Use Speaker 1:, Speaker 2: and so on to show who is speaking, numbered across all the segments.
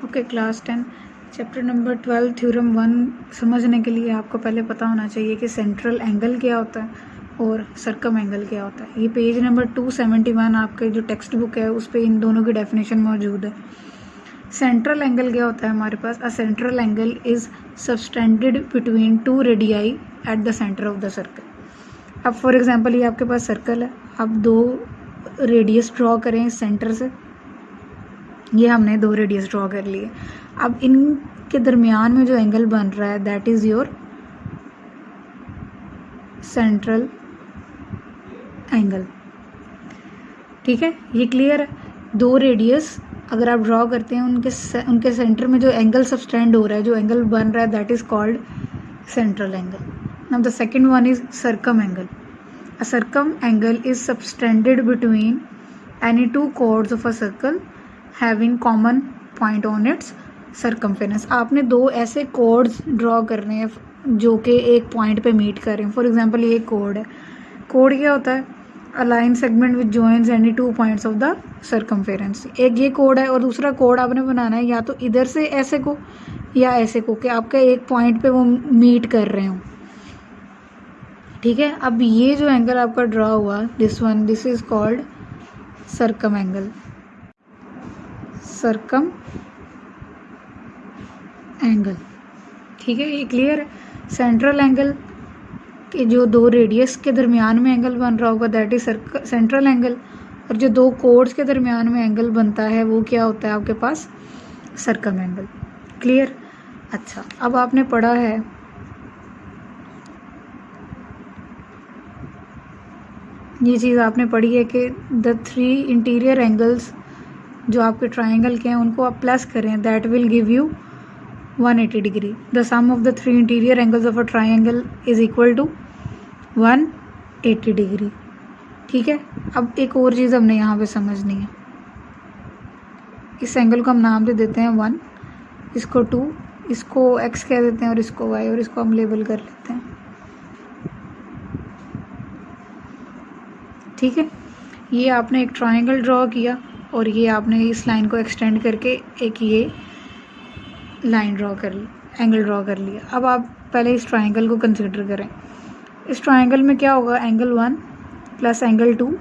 Speaker 1: Okay, class 10 chapter number 12 theorem 1 समझने के लिए आपको पहले पता होना चाहिए कि सेंट्रल एंगल क्या होता है और सर्कम एंगल क्या होता है। ये पेज नंबर 271 आपके जो टेक्स्ट बुक है उस पर इन दोनों की डेफिनेशन मौजूद है। सेंट्रल एंगल क्या होता है हमारे पास? A central angle is subtended between two radii at the centre of the circle. अब फॉर एग्जांपल ये आपके पास सर्कल है, आप दो रेडियस ड्रॉ करें इस सेंटर से। ये हमने दो रेडियस ड्रॉ कर लिए। अब इनके दरमियान में जो एंगल बन रहा है that is your central angle. ठीक है, ये क्लियर है। दो रेडियस अगर आप ड्रॉ करते हैं उनके सेंटर में जो एंगल सबटेंड हो रहा है, जो एंगल बन रहा है that is called central angle. Now the second one is circum angle. A circum angle is subtended between any two chords of a circle having common point on its circumference. आपने दो ऐसे codes draw करने हैं जो कि एक point पे meet कर रहे हैं। फॉर एग्जांपल ये कोड है। कोड क्या होता है? A line segment which joins any two points of the circumference. एक ये कोड है और दूसरा कोड आपने बनाना है या तो इधर से ऐसे को या ऐसे को, कि आपके एक पॉइंट पे वो मीट कर रहे हो। ठीक है, अब ये जो एंगल आपका ड्रॉ हुआ this is called circum angle. Circum angle, ठीक है, ये क्लियर है। सेंट्रल एंगल के जो दो रेडियस के दरमियान में एंगल बन रहा होगा दैट इज सेंट्रल एंगल, और जो दो कोड्स के दरमियान में एंगल बनता है वो क्या होता है आपके पास? Circum angle. क्लियर? अच्छा, अब आपने पढ़ा है ये चीज़ आपने पढ़ी है कि द थ्री इंटीरियर एंगल्स जो आपके ट्राइंगल के हैं उनको आप प्लस करें that will give you 180 degree. The sum of the three interior angles of a triangle is equal to 180 degree. ठीक है, अब एक और चीज़ हमने यहाँ पे समझनी है। इस एंगल को हम नाम दे देते हैं 1, इसको 2, इसको x कह देते हैं और इसको y, और इसको हम लेबल कर लेते हैं। ठीक है, ये आपने एक ट्राइंगल ड्रॉ किया और ये आपने इस लाइन को एक्सटेंड करके एक ये लाइन ड्रॉ कर ली, एंगल ड्रॉ कर लिया। अब आप पहले इस ट्राइंगल को कंसिडर करें। इस ट्राइंगल में क्या होगा? एंगल 1 प्लस एंगल 2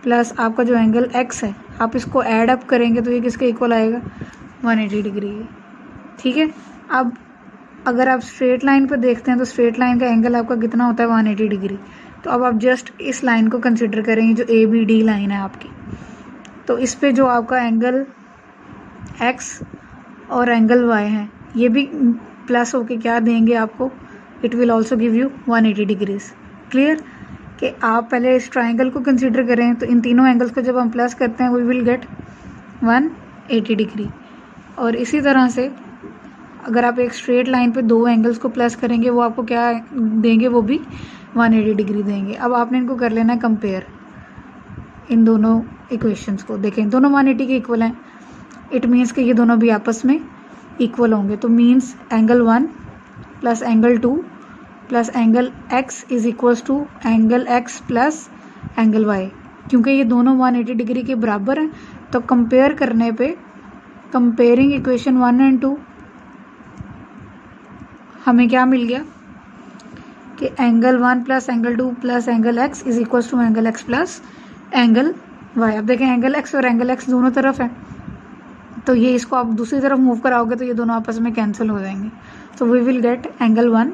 Speaker 1: प्लस आपका जो एंगल x है, आप इसको ऐड अप करेंगे तो ये किसके इक्वल आएगा? 180 डिग्री। ठीक है, अब अगर आप स्ट्रेट लाइन पर देखते हैं तो स्ट्रेट लाइन का एंगल आपका कितना होता है? 180 डिग्री। तो अब आप जस्ट इस लाइन को कंसिडर करेंगे जो ABD लाइन है आपकी। तो इस पे जो आपका एंगल x और एंगल y है ये भी प्लस होके क्या देंगे आपको? It will also give you 180 degrees. Clear? कि आप पहले इस ट्राइंगल को कंसिडर करें तो इन तीनों एंगल्स को जब हम प्लस करते हैं वी विल गेट 180 डिग्री। और इसी तरह से अगर आप एक स्ट्रेट लाइन पे दो एंगल्स को प्लस करेंगे वो आपको क्या देंगे? वो भी 180 डिग्री देंगे। अब आपने इनको कर लेना है कंपेयर, इन दोनों इक्वेशंस को। देखें दोनों 180 के इक्वल हैं, इट मीन्स कि ये दोनों भी आपस में इक्वल होंगे। तो means angle 1 plus angle 2 plus angle x is equals to angle x plus angle y। क्योंकि ये दोनों 180 डिग्री के बराबर हैं तो कंपेयर करने पे कंपेयरिंग इक्वेशन 1 एंड 2 हमें क्या मिल गया कि angle 1 plus angle 2 plus angle x is equals to angle x plus angle y। अब देखें एंगल x और एंगल x दोनों तरफ है तो ये इसको आप दूसरी तरफ मूव कराओगे तो ये दोनों आपस में कैंसिल हो जाएंगे। तो we will get angle 1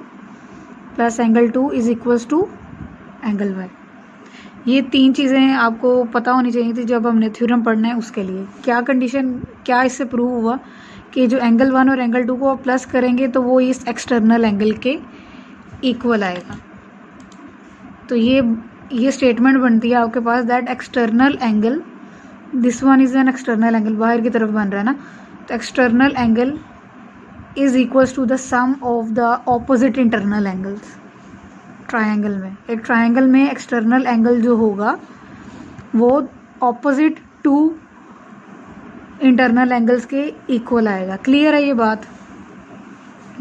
Speaker 1: plus angle 2 is equals to angle y। ये तीन चीज़ें आपको पता होनी चाहिए थी जब हमने थ्योरम पढ़ना है उसके लिए। क्या कंडीशन, क्या इससे प्रूव हुआ कि जो एंगल 1 और एंगल 2 को आप प्लस करेंगे तो वो इस एक्सटर्नल एंगल के इक्वल आएगा। तो ये स्टेटमेंट बनती है आपके पास that external angle, this one is an external angle, बाहर की तरफ बन रहा है ना, तो external angle is equals to the sum of the opposite internal angles. Triangle में, एक ट्रायंगल में एक्सटर्नल एंगल जो होगा वो ऑपोजिट टू इंटरनल एंगल्स के इक्वल आएगा। क्लियर है ये बात?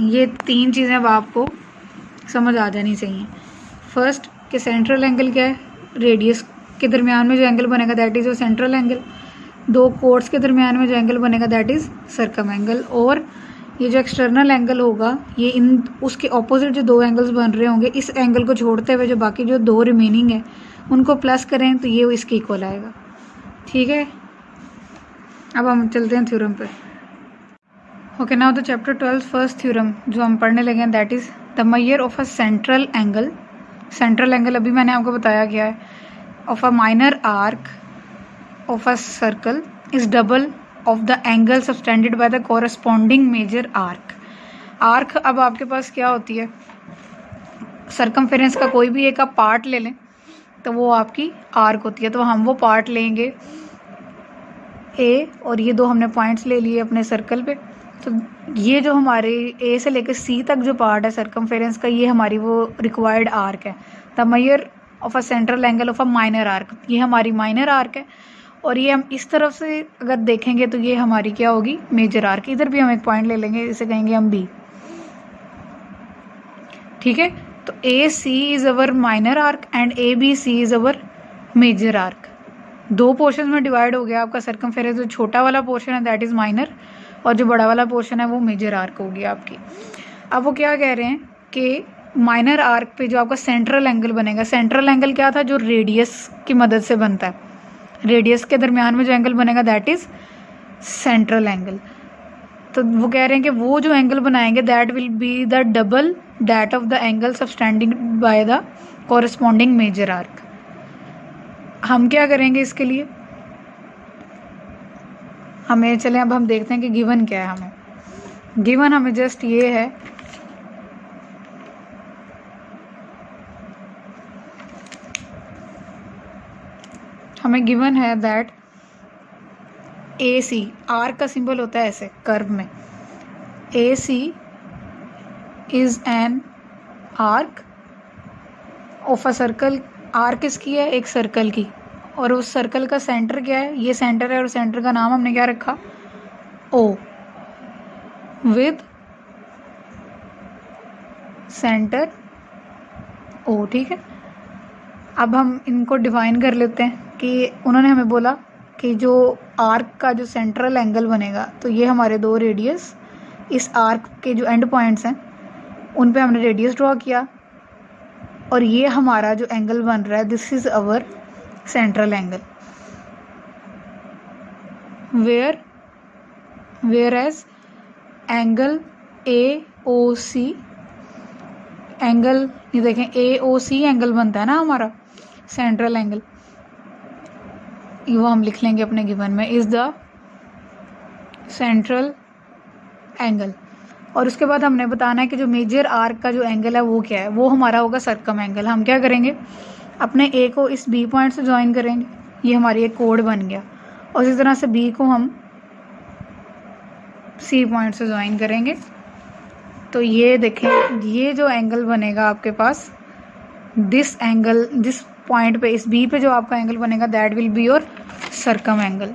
Speaker 1: ये तीन चीज़ें अब आपको समझ आ जानी चाहिए। फर्स्ट कि सेंट्रल एंगल क्या है? रेडियस के दरमियान में जो एंगल बनेगा that is your central angle. दो कोर्ड्स के दरमियान में जो एंगल बनेगा दैट इज़ सर्कम एंगल। और ये जो एक्सटर्नल एंगल होगा ये इन उसके ऑपोजिट जो दो एंगल्स बन रहे होंगे इस एंगल को छोड़ते हुए जो बाकी जो दो रिमेनिंग है उनको प्लस करें तो ये इसके इक्वल आएगा। ठीक है, अब हम चलते हैं थ्योरम पे। Okay, now the chapter 12 first theorem जो हम पढ़ने लगे हैं that is the major of a central angle. Central angle अभी मैंने आपको बताया गया है of a minor arc of a circle is double of the angle subtended by the corresponding major arc. Arc अब आपके पास क्या होती है, सर्कमफेरेंस का कोई भी एक आप पार्ट ले लें तो वो आपकी आर्क होती है। तो हम वो पार्ट लेंगे ए और ये दो हमने पॉइंट्स ले लिए अपने सर्कल पे। तो ये जो हमारे ए से लेकर सी तक जो पार्ट है सर्कमफेरेंस का ये हमारी वो रिक्वायर्ड आर्क है। The major of a central angle of a minor arc, ये हमारी माइनर आर्क है। और ये हम इस तरफ से अगर देखेंगे तो ये हमारी क्या होगी, मेजर आर्क। इधर भी हम एक पॉइंट ले लेंगे, इसे कहेंगे हम बी। ठीक है, तो A C is our minor arc and A B C is our major arc. दो पोर्शन में डिवाइड हो गया आपका सर्कमफेरेंस। जो छोटा वाला पोर्शन है दैट इज माइनर और जो बड़ा वाला पोर्शन है वो मेजर आर्क होगी आपकी। अब वो क्या कह रहे हैं कि माइनर आर्क पे जो आपका सेंट्रल एंगल बनेगा, सेंट्रल एंगल क्या था, जो रेडियस की मदद से बनता है, रेडियस के दरमियान में जो एंगल बनेगा दैट इज सेंट्रल एंगल। तो वो कह रहे हैं कि वो जो एंगल बनाएंगे that will be the double that of the angle subtending by the corresponding major arc. हम क्या करेंगे इसके लिए, हमें चलें अब हम देखते हैं कि गिवन क्या है। गिवन हमें जस्ट ये है हमें गिवन है दैट ए सी, आर्क का सिंबल होता है ऐसे कर्व में, A C is an arc of a circle. Arc किसकी है, एक सर्कल की। और उस सर्कल का सेंटर क्या है, ये सेंटर है और सेंटर का नाम हमने क्या रखा, ओ, विद सेंटर ओ। ठीक है, अब हम इनको डिफाइन कर लेते हैं कि उन्होंने हमें बोला कि जो आर्क का जो सेंट्रल एंगल बनेगा, तो ये हमारे दो रेडियस, इस आर्क के जो एंड पॉइंट्स हैं उन पे हमने रेडियस ड्रॉ किया और ये हमारा जो एंगल बन रहा है this is our central angle. Whereas angle A O C, angle ये देखें ए ओ सी एंगल बनता है ना हमारा सेंट्रल एंगल, वो हम लिख लेंगे अपने गिवन में, इज द सेंट्रल एंगल। और उसके बाद हमने बताना है कि जो मेजर आर्क का जो एंगल है वो क्या है, वो हमारा होगा सर्कम एंगल। हम क्या करेंगे, अपने ए को इस बी पॉइंट से ज्वाइन करेंगे, ये हमारी एक कोड बन गया। और इसी तरह से बी को हम सी पॉइंट से ज्वाइन करेंगे। तो ये देखें, ये जो एंगल बनेगा आपके पास, दिस एंगल, दिस पॉइंट पे, इस बी पे जो आपका एंगल बनेगा that will be your circum angle.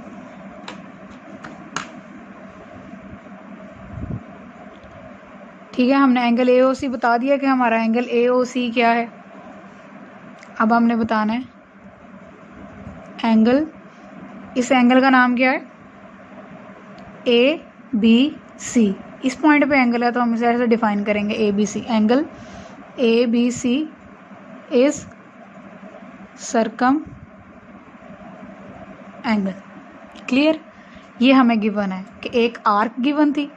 Speaker 1: ठीक है, हमने एंगल ए ओ सी बता दिया कि हमारा एंगल ए ओ सी क्या है। अब हमने बताना है एंगल, इस एंगल का नाम क्या है, ए बी सी। इस पॉइंट पे एंगल है तो हम इसे ऐसे डिफाइन करेंगे A B C. Angle A B C is circum angle. Clear, ये हमें गिवन है कि एक आर्क गिवन थी,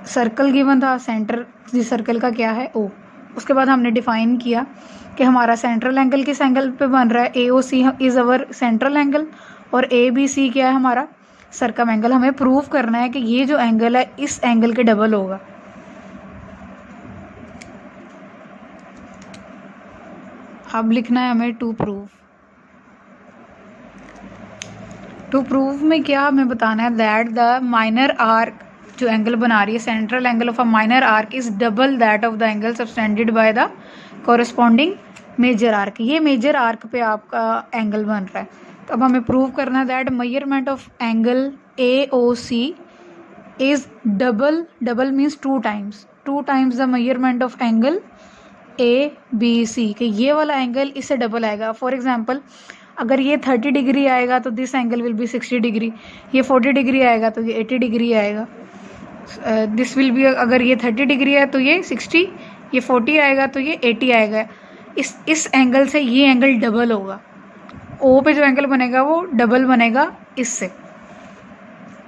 Speaker 1: सर्कल गिवन था, सेंटर जिस सर्कल का क्या है ओ। उसके बाद हमने डिफाइन किया कि हमारा सेंट्रल एंगल किस एंगल पे बन रहा है, ए O C is our central angle और ए बी सी क्या है हमारा सर्कम एंगल। हमें प्रूव करना है कि ये जो एंगल है इस एंगल के डबल होगा। अब लिखना है हमें टू प्रूव। टू प्रूव में क्या हमें बताना है, दैट द माइनर आर्क जो एंगल बना रही है, central angle of a minor arc is double that of the angle subtended by the corresponding major arc. ये मेजर आर्क पे आपका एंगल बन रहा है। तो अब हमें प्रूव करना है that measurement of angle A O C is double, double means two times the measurement of angle A B C, कि ये वाला एंगल इससे डबल आएगा। फॉर एग्जाम्पल अगर ये 30 डिग्री आएगा तो this angle will be 60 degree, ये 40 डिग्री आएगा तो ये 80 डिग्री आएगा, दिस विल बी, अगर ये 30 डिग्री है तो ये 60, ये 40 आएगा तो ये 80 आएगा। इस एंगल से ये एंगल डबल होगा, ओ पे जो एंगल बनेगा वो डबल बनेगा इससे,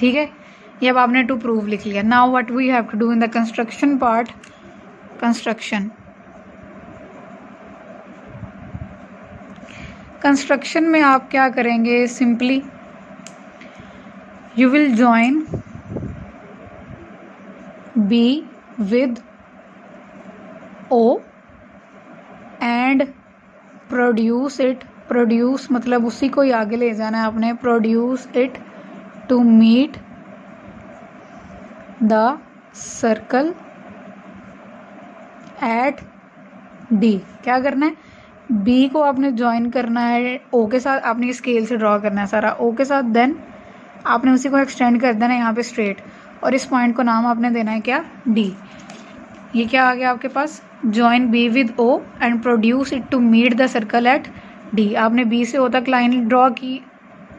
Speaker 1: ठीक है। ये अब आपने टू प्रूव लिख लिया। Now what we have to do in the construction part, construction में आप क्या करेंगे, simply you will join B with O and produce it, produce मतलब उसी को ही आगे ले जाना है आपने, produce it to meet the circle at D. क्या करना है, बी को आपने ज्वाइन करना है ओ के साथ, आपने स्केल से ड्रॉ करना है सारा ओ के साथ, देन आपने उसी को एक्सटेंड कर देना है यहाँ पे स्ट्रेट, और इस पॉइंट को नाम आपने देना है क्या, डी। ये क्या आ गया आपके पास, join B with O and produce it to meet the circle at D. आपने बी से ओ तक लाइन ड्रॉ की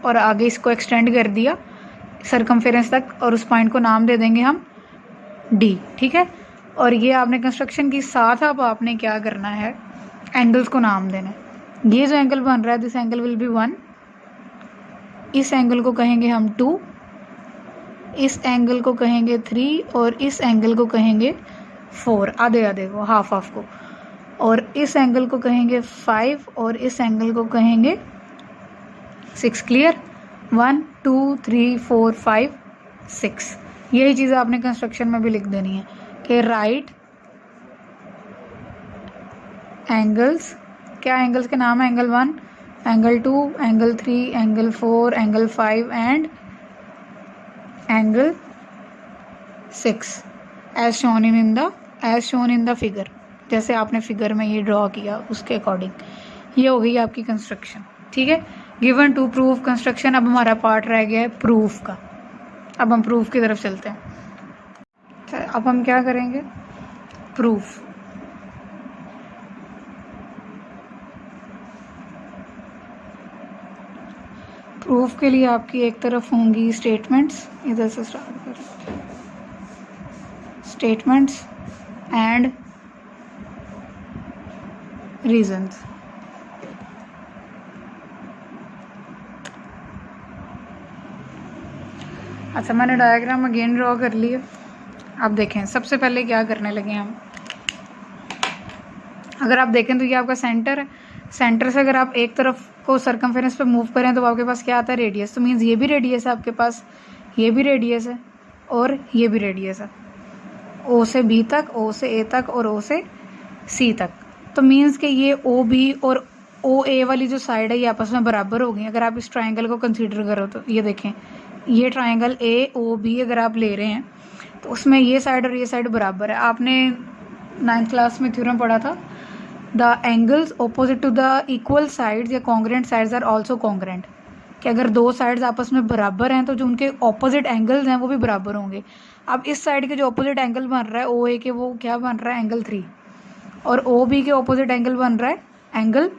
Speaker 1: और आगे इसको एक्सटेंड कर दिया सरकमफेरेंस तक, और उस पॉइंट को नाम दे देंगे हम डी, ठीक है। और ये आपने कंस्ट्रक्शन की साथ अब आपने क्या करना है, एंगल्स को नाम देना है। ये जो एंगल बन रहा है दिस एंगल विल बी 1, इस एंगल को कहेंगे हम 2, इस एंगल को कहेंगे 3 और इस एंगल को कहेंगे 4, आधे आधे को, हाफ हाफ को, और इस एंगल को कहेंगे 5 और इस एंगल को कहेंगे 6। क्लियर, 1 2 3 4 5 6। यही चीज़ आपने कंस्ट्रक्शन में भी लिख देनी है कि राइट एंगल्स, क्या एंगल्स के नाम है, angle 1, angle 2, angle 3, angle 4, angle 5 and angle 6 as shown in the figure, जैसे आपने फिगर में ये ड्रॉ किया उसके अकॉर्डिंग। ये हो गई आपकी कंस्ट्रक्शन, ठीक है। Given to prove construction. अब हमारा पार्ट रह गया है प्रूफ का। अब हम प्रूफ की तरफ चलते हैं। अब हम क्या करेंगे, प्रूफ। प्रूफ के लिए आपकी एक तरफ होंगी स्टेटमेंट्स, इधर से स्टार्ट करें, स्टेटमेंट्स एंड रीजंस। अच्छा, मैंने डायग्राम अगेन ड्रॉ कर लिया। आप देखें सबसे पहले क्या करने लगे हम, अगर आप देखें तो ये आपका सेंटर है, सेंटर से अगर आप एक तरफ को सरकमफेरेंस पे मूव करें तो आपके पास क्या आता है, रेडियस। तो मीन्स ये भी रेडियस है आपके पास, ये भी रेडियस है और ये भी रेडियस है, ओ से बी तक, ओ से ए तक और ओ से सी तक। तो मीन्स कि ये ओ बी और ओ ए वाली जो साइड है ये आपस में बराबर हो गई। अगर आप इस ट्राइंगल को कंसीडर करो तो ये देखें, ये ट्राइंगल ए ओ बी अगर आप ले रहे हैं तो उसमें ये साइड और ये साइड बराबर है। आपने 9th क्लास में थ्योरम पढ़ा था, the angles opposite to the equal sides या congruent sides are also congruent, कि अगर दो साइड्स आपस में बराबर हैं तो जो उनके ऑपोजिट एंगल्स हैं वो भी बराबर होंगे। अब इस साइड के जो ऑपोजिट एंगल बन रहा है ओ ए के, वो क्या बन रहा है, एंगल 3, और ओ बी के ऑपोजिट एंगल बन रहा है एंगल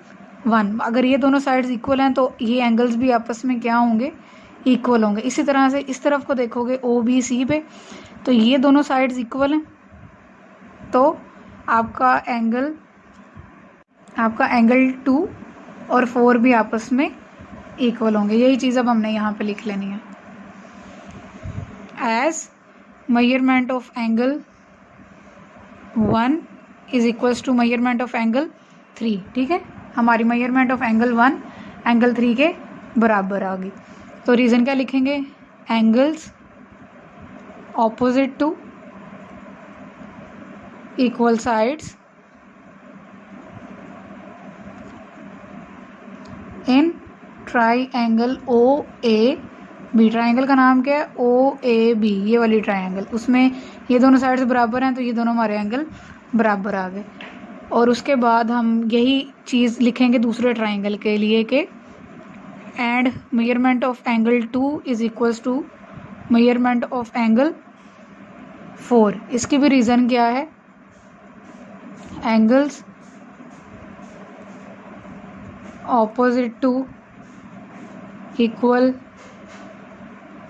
Speaker 1: 1। अगर ये दोनों साइड्स इक्वल हैं तो ये एंगल्स भी आपस में क्या होंगे, इक्वल होंगे। इसी तरह से इस तरफ को देखोगे ओ बी सी पे, तो ये दोनों साइड्स इक्वल हैं तो आपका एंगल 2 और 4 भी आपस में इक्वल होंगे। यही चीज़ अब हमने यहाँ पे लिख लेनी है, as measurement of angle 1 is equals to measurement of angle 3। ठीक है, हमारी मेजरमेंट ऑफ एंगल 1 एंगल 3 के बराबर आ गई। तो रीज़न क्या लिखेंगे, angles opposite to equal sides in triangle O A B. Triangle का नाम क्या है, ओ ए बी, ये वाली ट्राइंगल, उसमें ये दोनों साइड्स बराबर हैं तो ये दोनों हमारे एंगल बराबर आ गए। और उसके बाद हम यही चीज़ लिखेंगे दूसरे ट्राइंगल के लिए कि and measurement of angle 2 is equals to measurement of angle 4। इसकी भी रीज़न क्या है, angles opposite to equal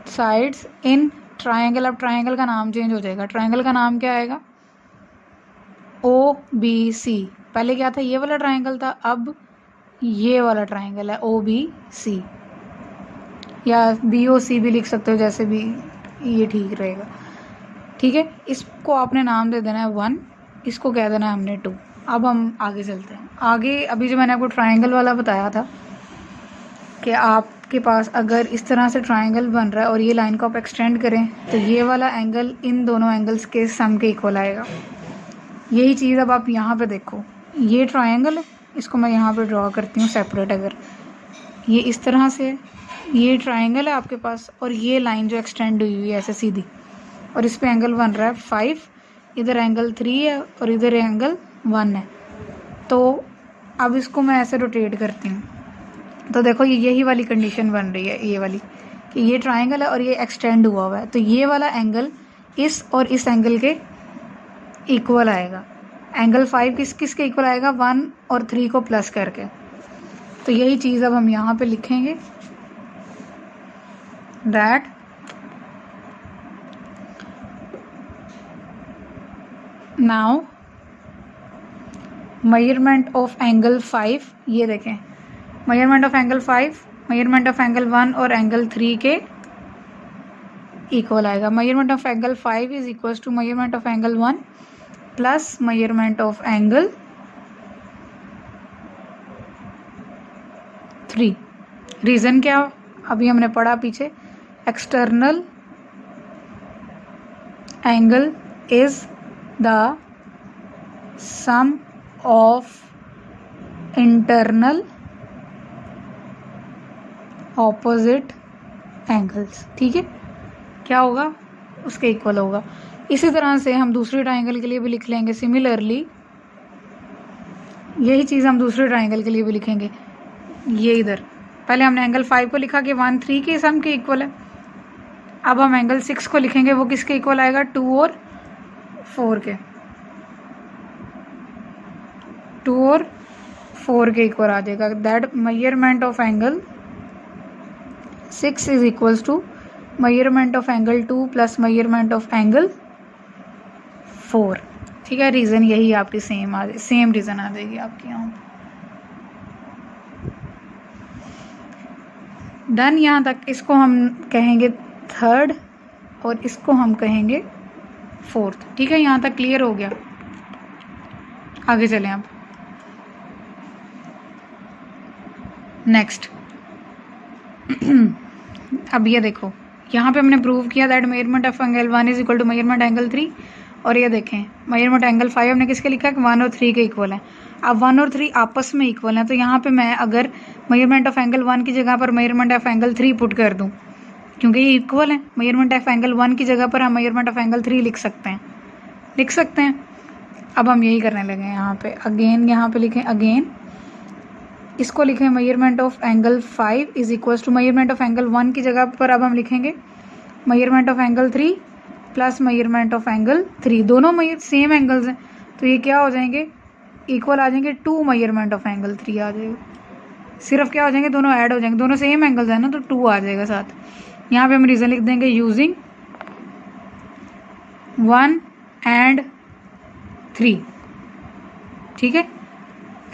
Speaker 1: sides in triangle. अब ट्राइंगल का नाम चेंज हो जाएगा, ट्राइंगल का नाम क्या आएगा? OBC। पहले क्या था? ये वाला ट्राइंगल था, अब ये वाला ट्राइंगल है OBC, या BOC भी लिख सकते हो, जैसे भी ये ठीक रहेगा। ठीक है, इसको आपने नाम दे देना है 1, इसको कह देना है हमने 2। अब हम आगे चलते हैं। आगे अभी जो मैंने आपको ट्राइंगल वाला बताया था कि आपके पास अगर इस तरह से ट्राइंगल बन रहा है और ये लाइन को आप एक्सटेंड करें तो ये वाला एंगल इन दोनों एंगल्स के सम के इक्वल आएगा। यही चीज़ अब आप यहाँ पे देखो, ये ट्राइंगल है, इसको मैं यहाँ पे ड्रॉ करती हूँ सेपरेट। अगर ये इस तरह से है, ये ट्राइंगल है आपके पास, और ये लाइन जो एक्सटेंड हुई हुई है ऐसे सीधी, और इस पे एंगल बन रहा है 5, इधर एंगल 3 है और इधर एंगल 1 है। तो अब इसको मैं ऐसे रोटेट करती हूँ तो देखो ये यही वाली कंडीशन बन रही है, ये वाली, कि ये ट्राइंगल है और ये एक्सटेंड हुआ हुआ है, तो ये वाला एंगल इस और इस एंगल के इक्वल आएगा। एंगल 5 किस किस के इक्वल आएगा? 1 और 3 को प्लस करके। तो यही चीज़ अब हम यहाँ पे लिखेंगे, that now measurement of angle 5, ये देखें, measurement of angle 5 measurement of angle 1 और एंगल 3 के इक्वल आएगा। Measurement of angle 5 is equal to measurement of angle 1 plus measurement of angle 3। Reason क्या? अभी हमने पढ़ा पीछे, external angle is the sum of internal opposite angles. ठीक है, क्या होगा? उसके इक्वल होगा। इसी तरह से हम दूसरे ट्राइंगल के लिए भी लिख लेंगे सिमिलरली, यही चीज़ हम दूसरे ट्राइंगल के लिए भी लिखेंगे। ये इधर पहले हमने एंगल 5 को लिखा कि 1 3 के सम के इक्वल है, अब हम एंगल 6 को लिखेंगे, वो किसके इक्वल आएगा? 2 और 4 के, 2 और 4 के इक्वल आ जाएगा। That measurement of angle 6 is equals to measurement of angle 2 plus measurement of angle 4। ठीक है, रीज़न यही आपकी सेम रीज़न आ जाएगी आपकी यहाँ। डन, यहाँ तक इसको हम कहेंगे 3rd और इसको हम कहेंगे 4th। ठीक है, यहाँ तक क्लियर हो गया? आगे चलें अब। नेक्स्ट अब ये देखो, यहाँ पे हमने प्रूव किया that measurement of angle 1 is equal to measurement angle 3, और ये देखें मेजरमेंट एंगल 5 हमने किसके लिखा है? 1 और 3 के इक्वल है। अब 1 और 3 आपस में इक्वल हैं, तो यहाँ पे मैं अगर मेजरमेंट ऑफ एंगल 1 की जगह पर मेजरमेंट ऑफ एंगल 3 पुट कर दूँ, क्योंकि ये इक्वल है, मेजरमेंट ऑफ एंगल 1 की जगह पर हम मेजरमेंट ऑफ एंगल 3 लिख सकते हैं। अब हम यही करने लगे हैं यहाँ पे। अगेन यहाँ पे लिखें, अगेन इसको लिखें measurement of angle 5 is equal to measurement of angle 1 की जगह पर अब हम लिखेंगे measurement of angle 3 plus measurement of angle 3। दोनों सेम एंगल्स हैं, तो ये क्या हो जाएंगे? इक्वल आ जाएंगे। 2 मेजरमेंट ऑफ एंगल 3 आ जाएगा। सिर्फ क्या हो जाएंगे? दोनों ऐड हो जाएंगे, दोनों सेम एंगल्स हैं ना, तो 2 आ जाएगा साथ। यहाँ पे हम रीज़न लिख देंगे यूजिंग 1 and 3। ठीक है,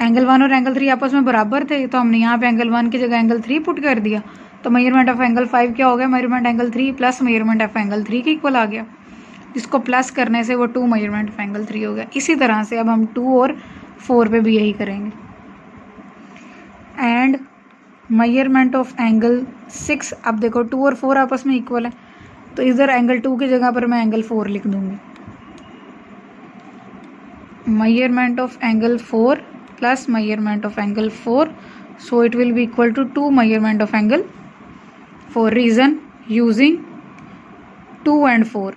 Speaker 1: एंगल 1 और एंगल 3 आपस में बराबर थे, तो हमने यहाँ पे एंगल 1 की जगह एंगल 3 पुट कर दिया, तो मेजरमेंट ऑफ एंगल 5 क्या हो गया? Measurement angle 3 plus measurement of angle 3 के इक्वल आ गया, जिसको प्लस करने से वो 2 मेजरमेंट ऑफ एंगल 3 हो गया। इसी तरह से अब हम 2 और 4 पे भी यही करेंगे। एंड मेजरमेंट ऑफ एंगल 6, अब देखो 2 और 4 आपस में इक्वल है, तो इधर एंगल 2 की जगह पर मैं एंगल 4 लिख दूंगी। Measurement of angle 4 plus measurement of angle 4, so it will be equal to 2 measurement of angle 4। reason using 2 and 4।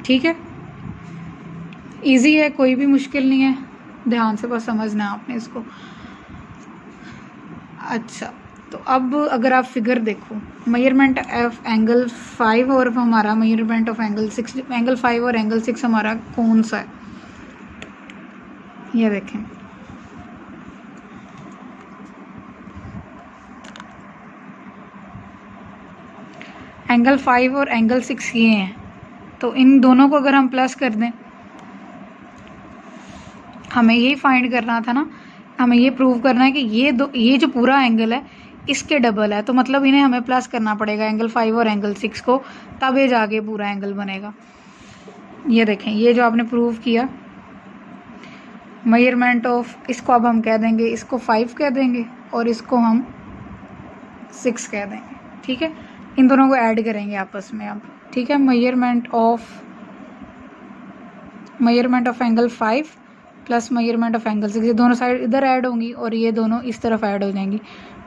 Speaker 1: ठीक है, इजी है, कोई भी मुश्किल नहीं है, ध्यान से बस समझना है आपने इसको। अच्छा, तो अब अगर आप फिगर देखो, मेजरमेंट ऑफ एंगल 5 और हमारा मेजरमेंट ऑफ एंगल 6, एंगल 5 और एंगल 6 हमारा कौन सा है? ये देखें, एंगल 5 और एंगल 6 ये हैं, तो इन दोनों को अगर हम प्लस कर दें, हमें यही फाइंड करना था ना, हमें ये प्रूव करना है कि ये जो पूरा एंगल है इसके डबल है, तो मतलब इन्हें हमें प्लस करना पड़ेगा एंगल 5 और एंगल 6 को, तब ये जाके पूरा एंगल बनेगा। ये देखें, ये जो आपने प्रूव किया मेजरमेंट ऑफ, इसको अब हम कह देंगे, इसको 5 कह देंगे और इसको हम 6 कह देंगे, ठीक है। इन दोनों को ऐड करेंगे आपस में अब, ठीक है। Measurement of angle 5 plus measurement of angle 6, ये दोनों साइड इधर ऐड होंगी और ये दोनों इस तरफ ऐड हो जाएंगी।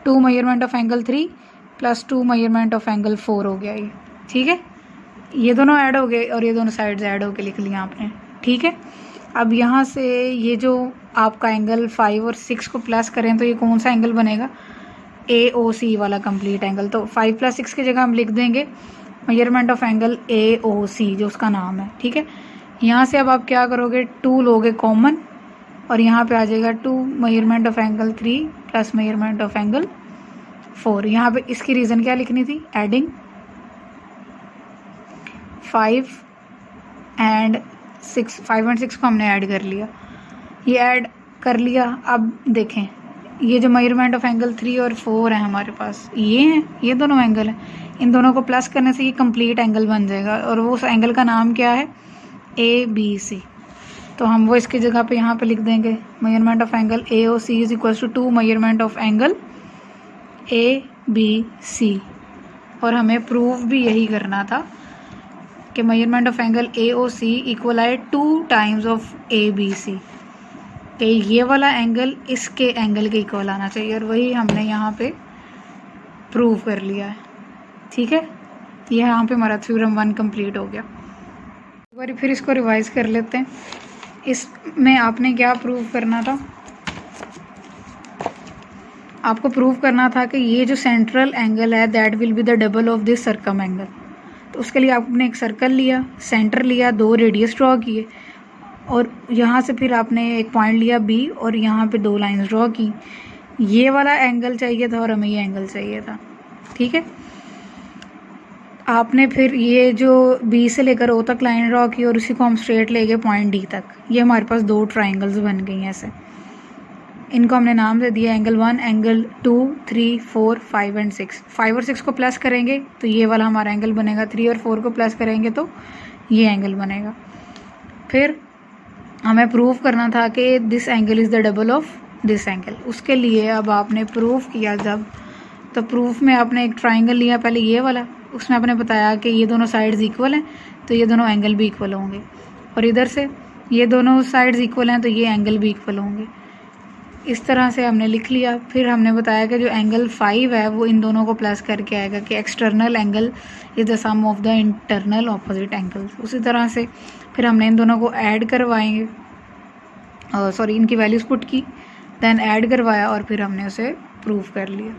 Speaker 1: 2 measurement of angle 3 plus 2 measurement of angle 4 हो गया ये, ठीक है। ये दोनों ऐड हो गए और ये दोनों साइड्स ऐड होके लिख लिया आपने, ठीक है। अब यहाँ से ये जो आपका एंगल 5 और 6 को प्लस करें तो ये कौन सा एंगल बनेगा, AOC वाला कंप्लीट एंगल। तो 5 + 6 की जगह हम लिख देंगे मेजरमेंट ऑफ एंगल AOC जो उसका नाम है, ठीक है। यहाँ से अब आप क्या करोगे, 2 लोगे कॉमन और यहाँ पे आ जाएगा 2 measurement of angle 3 plus measurement of angle 4। यहाँ पे इसकी रीज़न क्या लिखनी थी, एडिंग 5 एंड 6 को हमने ऐड कर लिया, ये ऐड कर लिया। अब देखें, ये जो मेजरमेंट ऑफ एंगल 3 और 4 है हमारे पास, ये हैं, ये दोनों एंगल हैं, इन दोनों को प्लस करने से ये कंप्लीट एंगल बन जाएगा और वो उस एंगल का नाम क्या है, ABC। तो हम वो इसकी जगह पे यहाँ पे लिख देंगे measurement of angle AOC is equal to 2 measurement of angle ABC। और हमें प्रूव भी यही करना था कि measurement of angle AOC equal आए 2 टाइम्स ऑफ ABC, कि ये वाला एंगल इसके एंगल के इक्वल आना चाहिए, और वही हमने यहाँ पे प्रूव कर लिया है, ठीक है। ये यहाँ पे हमारा थ्योरम 1 कंप्लीट हो गया। एक बार फिर इसको रिवाइज कर लेते हैं। इसमें आपने क्या प्रूव करना था, आपको प्रूव करना था कि ये जो सेंट्रल एंगल है that will be the double of this circum angle. तो उसके लिए आपने एक सर्कल लिया, सेंटर लिया, 2 रेडियस ड्रॉ किए और यहाँ से फिर आपने एक पॉइंट लिया B और यहाँ पे 2 लाइंस ड्रॉ की। ये वाला एंगल चाहिए था और हमें ये एंगल चाहिए था, ठीक है। आपने फिर ये जो B से लेकर O तक लाइन ड्रॉ की और उसी को हम स्ट्रेट ले गए पॉइंट D तक। ये हमारे पास 2 ट्राइंगल्स बन गई हैं ऐसे। इनको हमने नाम दे दिया एंगल 1, एंगल 2, 3, 4, 5 एंड 6। 5 और 6 को प्लस करेंगे तो ये वाला हमारा एंगल बनेगा, 3 और 4 को प्लस करेंगे तो ये एंगल बनेगा। फिर हमें प्रूव करना था कि this angle is the double of this angle. उसके लिए अब आपने प्रूव किया जब, तो प्रूफ में आपने एक ट्राइंगल लिया पहले ये वाला, उसमें आपने बताया कि ये दोनों साइड्स इक्वल हैं तो ये दोनों एंगल भी इक्वल होंगे, और इधर से ये दोनों साइड्स इक्वल हैं तो ये एंगल भी इक्वल होंगे। इस तरह से हमने लिख लिया। फिर हमने बताया कि जो एंगल 5 है वो इन दोनों को प्लस करके आएगा कि external angle is the sum of the internal opposite angles. उसी तरह से फिर हमने इन दोनों को ऐड करवाएंगे, इनकी वैल्यूज़ पुट की, देन ऐड करवाया और फिर हमने उसे प्रूव कर लिया।